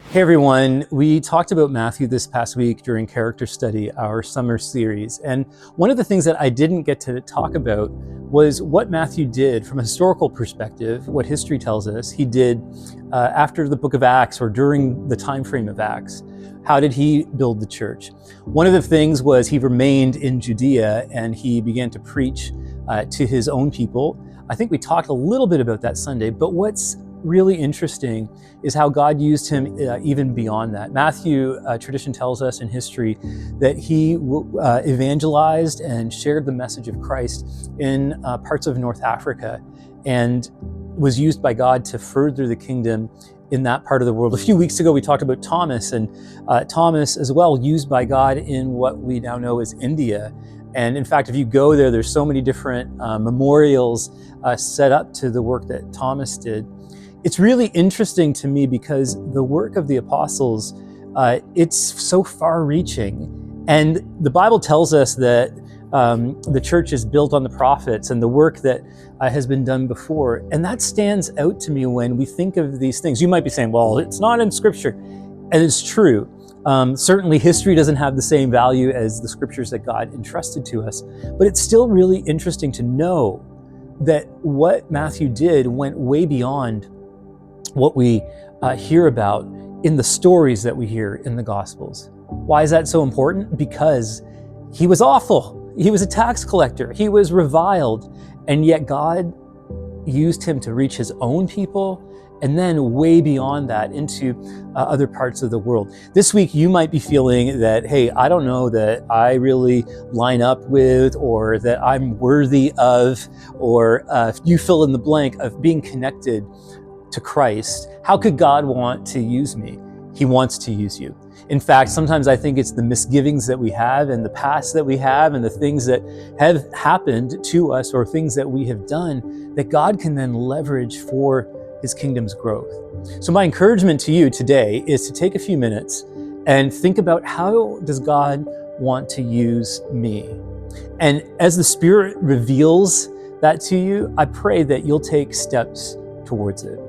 Hey everyone, we talked about Matthew this past week during Character Study, our summer series. And one of the things that I didn't get to talk about was what Matthew did from a historical perspective, what history tells us he did after the book of Acts or during the time frame of Acts. How did he build the church? One of the things was he remained in Judea and he began to preach to his own people. I think we talked a little bit about that Sunday, but what's really interesting is how God used him even beyond that. Matthew, tradition tells us in history that he evangelized and shared the message of Christ in parts of North Africa and was used by God to further the kingdom in that part of the world. A few weeks ago, we talked about Thomas, and Thomas as well, used by God in what we now know as India. And in fact, if you go there, there's so many different memorials set up to the work that Thomas did. It's really interesting to me because the work of the apostles, it's so far-reaching. And the Bible tells us that the church is built on the prophets and the work that has been done before. And that stands out to me when we think of these things. You might be saying, well, it's not in Scripture. And it's true. Certainly history doesn't have the same value as the Scriptures that God entrusted to us. But it's still really interesting to know that what Matthew did went way beyond what we hear about in the stories that we hear in the Gospels. Why is that so important? Because he was awful. He was a tax collector. He was reviled. And yet God used him to reach his own people and then way beyond that into other parts of the world. This week, you might be feeling that, hey, I don't know that I really line up with or that I'm worthy of, or you fill in the blank of being connected to Christ. How could God want to use me? He wants to use you. In fact, sometimes I think it's the misgivings that we have and the past that we have and the things that have happened to us or things that we have done that God can then leverage for his kingdom's growth. So my encouragement to you today is to take a few minutes and think about, how does God want to use me? And as the Spirit reveals that to you, I pray that you'll take steps towards it.